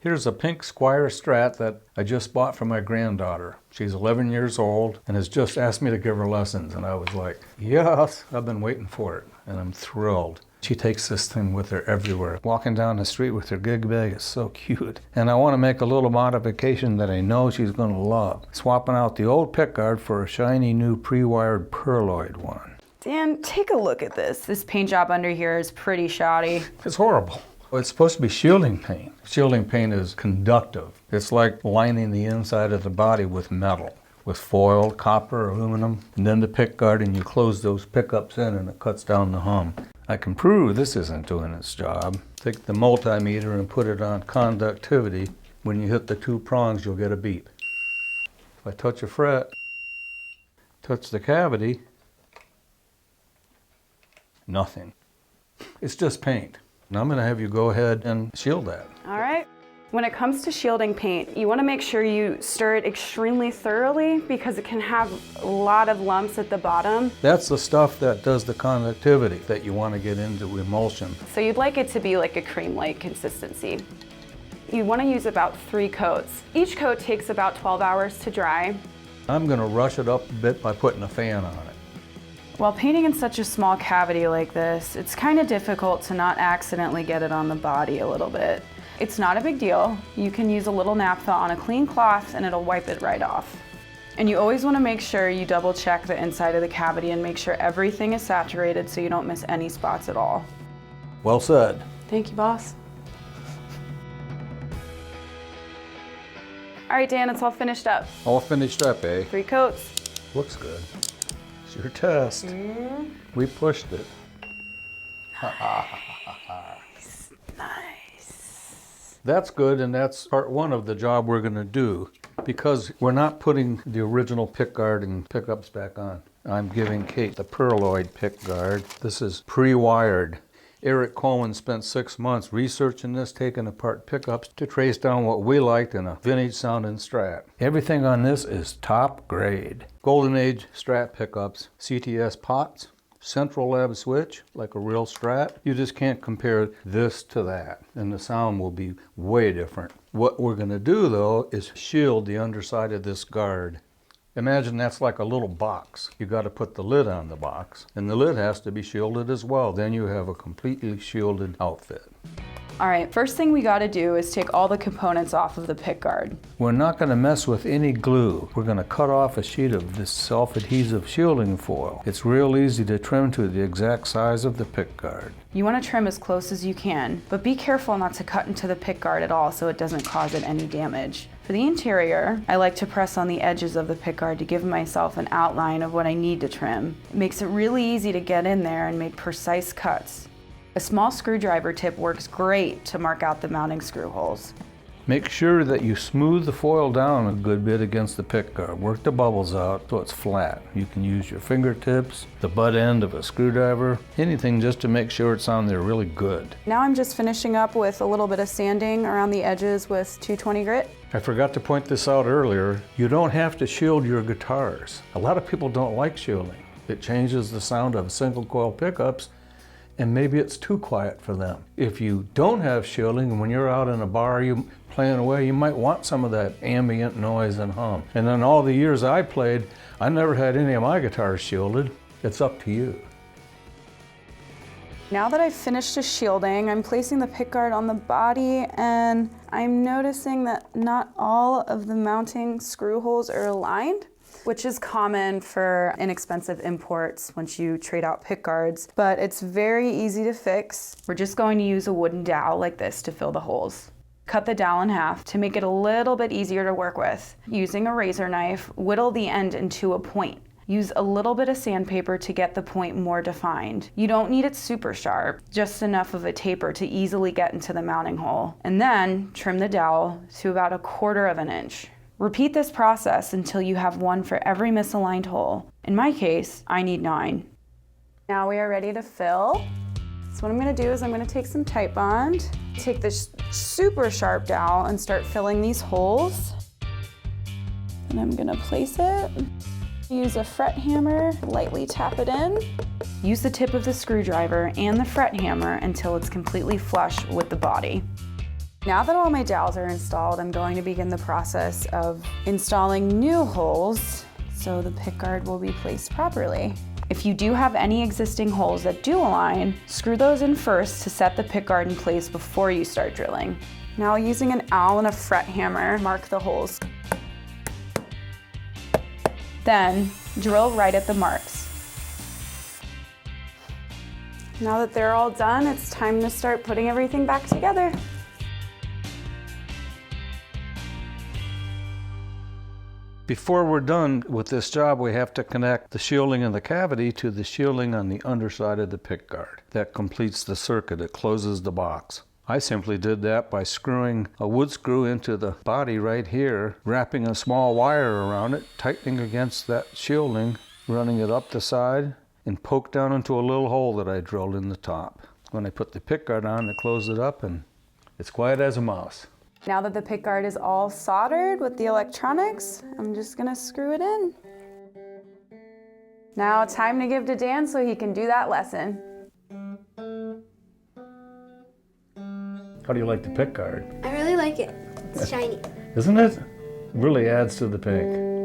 Here's a pink Squier Strat that I just bought for my granddaughter. She's 11 years old and has just asked me to give her lessons, and I was like, yes, I've been waiting for it, and I'm thrilled. She takes this thing with her everywhere. Walking down the street with her gig bag is so cute. And I want to make a little modification that I know she's going to love. Swapping out the old Pickguard for a shiny new pre-wired perloid one. Dan, take a look at this. This paint job under here is pretty shoddy. It's horrible. It's supposed to be shielding paint. Shielding paint is conductive. It's like lining the inside of the body with metal, with foil, copper, aluminum, and then the Pickguard, and you close those pickups in and it cuts down the hum. I can prove this isn't doing its job. Take the multimeter and put it on conductivity. When you hit the 2 prongs, you'll get a beep. If I touch a fret, touch the cavity, nothing. It's just paint. Now I'm going to have you go ahead and shield that. All right. When it comes to shielding paint, you want to make sure you stir it extremely thoroughly because it can have a lot of lumps at the bottom. That's the stuff that does the conductivity that you want to get into emulsion. So you'd like it to be like a cream-like consistency. You want to use about 3 coats. Each coat takes about 12 hours to dry. I'm going to rush it up a bit by putting a fan on it. While painting in such a small cavity like this, it's kind of difficult to not accidentally get it on the body a little bit. It's not a big deal. You can use a little naphtha on a clean cloth and it'll wipe it right off. And you always want to make sure you double check the inside of the cavity and make sure everything is saturated so you don't miss any spots at all. Well said. Thank you, boss. All right, Dan, it's all finished up. All finished up, eh? 3 coats. Looks good. It's your test. We pushed it. Nice. Nice. That's good, and that's part 1 of the job we're going to do, because we're not putting the original Pickguard and pickups back on. I'm giving Kate the perloid Pickguard. This is pre-wired. Eric Coleman spent 6 months researching this, taking apart pickups to trace down what we liked in a vintage sounding Strat. Everything on this is top grade. Golden Age Strat pickups, CTS pots, central lab switch, like a real Strat. You just can't compare this to that, and the sound will be way different. What we're going to do, though, is shield the underside of this guard. Imagine that's like a little box. You got to put the lid on the box, and the lid has to be shielded as well. Then you have a completely shielded outfit. All right, first thing we got to do is take all the components off of the Pickguard. We're not going to mess with any glue. We're going to cut off a sheet of this self-adhesive shielding foil. It's real easy to trim to the exact size of the Pickguard. You want to trim as close as you can, but be careful not to cut into the Pickguard at all so it doesn't cause it any damage. For the interior, I like to press on the edges of the Pickguard to give myself an outline of what I need to trim. It makes it really easy to get in there and make precise cuts. A small screwdriver tip works great to mark out the mounting screw holes. Make sure that you smooth the foil down a good bit against the Pickguard. Work the bubbles out so it's flat. You can use your fingertips, the butt end of a screwdriver, anything just to make sure it's on there really good. Now I'm just finishing up with a little bit of sanding around the edges with 220 grit. I forgot to point this out earlier. You don't have to shield your guitars. A lot of people don't like shielding. It changes the sound of single coil pickups, and maybe it's too quiet for them. If you don't have shielding, and when you're out in a bar, you playing away, you might want some of that ambient noise and hum. And then all the years I played, I never had any of my guitars shielded. It's up to you. Now that I've finished the shielding, I'm placing the Pickguard on the body, and I'm noticing that not all of the mounting screw holes are aligned, which is common for inexpensive imports once you trade out Pickguards, but it's very easy to fix. We're just going to use a wooden dowel like this to fill the holes. Cut the dowel in half to make it a little bit easier to work with. Using a razor knife, whittle the end into a point. Use a little bit of sandpaper to get the point more defined. You don't need it super sharp, just enough of a taper to easily get into the mounting hole. And then trim the dowel to about 1/4 inch. Repeat this process until you have one for every misaligned hole. In my case, I need 9. Now we are ready to fill. So what I'm gonna do is I'm gonna take some Titebond, take this super sharp dowel and start filling these holes. And I'm gonna place it. Use a fret hammer, lightly tap it in. Use the tip of the screwdriver and the fret hammer until it's completely flush with the body. Now that all my dowels are installed, I'm going to begin the process of installing new holes so the pickguard will be placed properly. If you do have any existing holes that do align, screw those in first to set the pickguard in place before you start drilling. Now using an awl and a fret hammer, mark the holes. Then drill right at the marks. Now that they're all done, it's time to start putting everything back together. Before we're done with this job, we have to connect the shielding in the cavity to the shielding on the underside of the pickguard. That completes the circuit. It closes the box. I simply did that by screwing a wood screw into the body right here, wrapping a small wire around it, tightening against that shielding, running it up the side, and poke down into a little hole that I drilled in the top. When I put the pickguard on, I close it up and it's quiet as a mouse. Now that the pickguard is all soldered with the electronics, I'm just gonna screw it in. Now time to give to Dan so he can do that lesson. How do you like the pickguard? I really like it. It's shiny. Isn't it? Really adds to the pick.